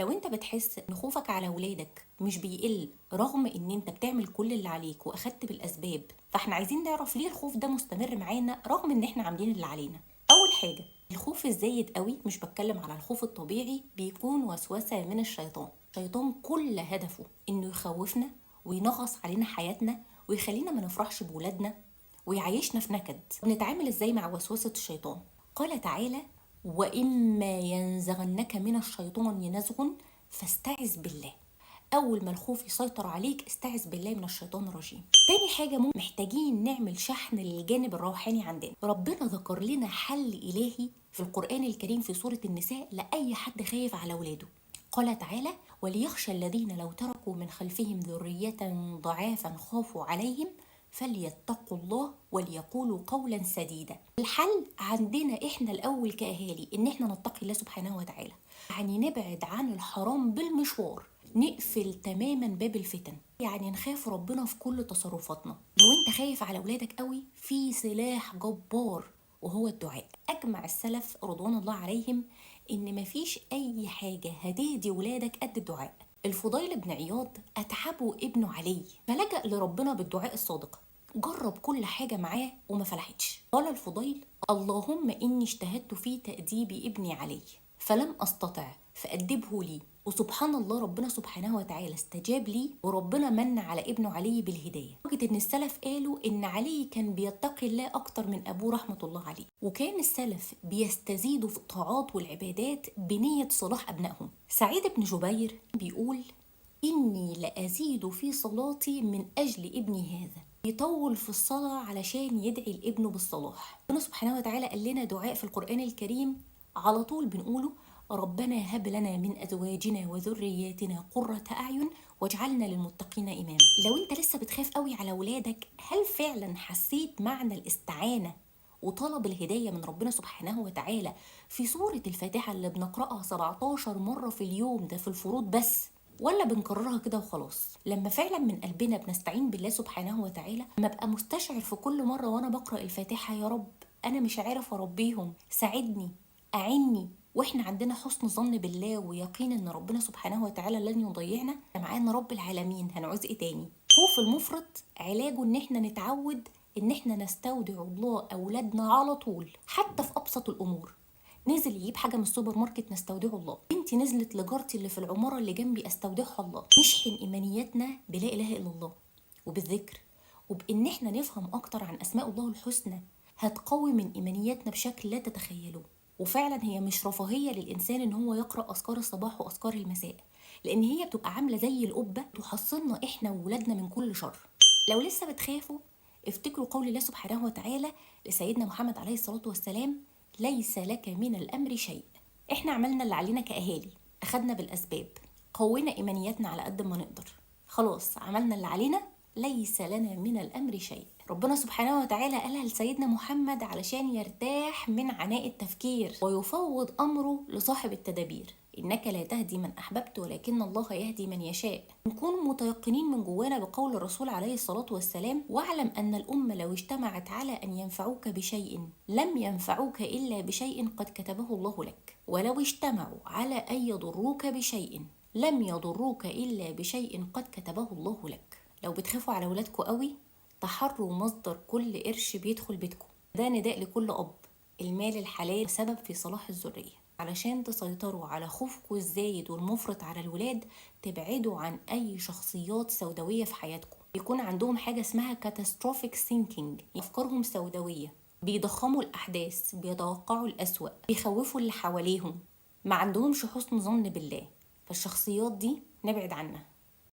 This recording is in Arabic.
لو انت بتحس ان خوفك على ولادك مش بيقل رغم ان انت بتعمل كل اللي عليك واخدت بالاسباب، فاحنا عايزين نعرف ليه الخوف ده مستمر معانا رغم ان احنا عاملين اللي علينا. اول حاجة، الخوف الزايد قوي، مش بتكلم على الخوف الطبيعي، بيكون وسوسة من الشيطان كل هدفه انه يخوفنا وينغص علينا حياتنا ويخلينا ما نفرحش بولادنا ويعيشنا في نكد. بنتعامل ازاي مع وسوسة الشيطان؟ قال تعالى: وإما ينزغنك من الشيطان نزغ فاستعذ بالله. أول ما الخوف يسيطر عليك استعذ بالله من الشيطان الرجيم. تاني حاجة، محتاجين نعمل شحن للجانب الروحاني عندنا. ربنا ذكر لنا حل إلهي في القرآن الكريم في سورة النساء لأي حد خايف على ولاده. قال تعالى: وليخشى الذين لو تركوا من خلفهم ذرية ضعافا خافوا عليهم فليتقوا الله وليقولوا قولا سديدا. الحل عندنا احنا الاول كاهالي ان احنا نتقي الله سبحانه وتعالى، يعني نبعد عن الحرام بالمشوار، نقفل تماما باب الفتن، يعني نخاف ربنا في كل تصرفاتنا. لو انت خايف على ولادك قوي، في سلاح جبار وهو الدعاء. اجمع السلف رضوان الله عليهم ان مفيش اي حاجه هتهدي ولادك قد الدعاء. الفضيل بن عياض أتعبه ابنه علي فلجأ لربنا بالدعاء الصادق. جرب كل حاجة معاه وما فلحتش. قال الفضيل: اللهم إني اجتهدت في تأديب ابني علي فلم أستطع فأدبه لي. وسبحان الله، ربنا سبحانه وتعالى استجاب لي وربنا من على ابنه علي بالهداية. وجد ان السلف قالوا ان علي كان بيتقي الله اكتر من ابوه رحمة الله عليه، وكان السلف بيستزيدوا في الطاعات والعبادات بنية صلاح ابنائهم. سعيد بن جبير بيقول: إني لأزيد في صلاتي من أجل ابني هذا. يطول في الصلاة علشان يدعي لابنه بالصلاح. ربنا سبحانه وتعالى قال لنا دعاء في القرآن الكريم على طول بنقوله: ربنا هب لنا من أزواجنا وذرياتنا قرة أعين واجعلنا للمتقين إماما. لو أنت لسه بتخاف قوي على ولادك، هل فعلا حسيت معنى الاستعانة وطلب الهداية من ربنا سبحانه وتعالى في سورة الفاتحة اللي بنقرأها 17 مرة في اليوم ده في الفروض بس، ولا بنكررها كده وخلاص؟ لما فعلا من قلبنا بنستعين بالله سبحانه وتعالى، ما بقى مستشعر في كل مرة وانا بقرأ الفاتحة: يا رب انا مش عارف اربيهم، ساعدني، اعني. واحنا عندنا حسن ظن بالله ويقين ان ربنا سبحانه وتعالى لن يضيعنا، معانا رب العالمين، هنعوز ايه تاني؟ خوف المفرط علاجه ان احنا نتعود ان احنا نستودع الله اولادنا على طول، حتى في ابسط الامور. نزل يجيب حاجه من السوبر ماركت نستودعه الله. بنتي نزلت لجارتي اللي في العماره اللي جنبي استودعها الله. نشحن ايمانياتنا بلا اله الا الله وبالذكر، وبان احنا نفهم اكتر عن اسماء الله الحسنى، هتقوي من ايمانياتنا بشكل لا تتخيلوه. وفعلا هي مش رفاهيه للانسان ان هو يقرا اذكار الصباح واذكار المساء، لان هي بتبقى عامله زي القبه تحصننا احنا وولادنا من كل شر. لو لسه بتخافوا، افتكروا قول الله سبحانه وتعالى لسيدنا محمد عليه الصلاه والسلام: ليس لك من الأمر شيء. احنا عملنا اللي علينا كأهالي، أخدنا بالأسباب، قوينا إيمانياتنا على قد ما نقدر، خلاص عملنا اللي علينا، ليس لنا من الأمر شيء. ربنا سبحانه وتعالى قالها لسيدنا محمد علشان يرتاح من عناء التفكير ويفوض أمره لصاحب التدابير: إنك لا تهدي من أحببت ولكن الله يهدي من يشاء. نكون متيقنين من جوانا بقول الرسول عليه الصلاة والسلام: واعلم أن الأمة لو اجتمعت على أن ينفعوك بشيء لم ينفعوك إلا بشيء قد كتبه الله لك، ولو اجتمعوا على أن يضروك بشيء لم يضروك إلا بشيء قد كتبه الله لك. لو بتخافوا على ولادكم قوي، تحروا مصدر كل قرش بيدخل بيتكم. ده نداء لكل أب: المال الحلال سبب في صلاح الذرية. علشان تسيطروا على خوفكم الزايد والمفرط على الولاد، تبعدوا عن أي شخصيات سوداوية في حياتكم. يكون عندهم حاجة اسمها catastrophic thinking، أفكارهم سوداوية، بيضخموا الأحداث، بيتوقعوا الأسوأ، بيخوفوا اللي حواليهم، ما عندهمش حسن ظن بالله. فالشخصيات دي نبعد عنها.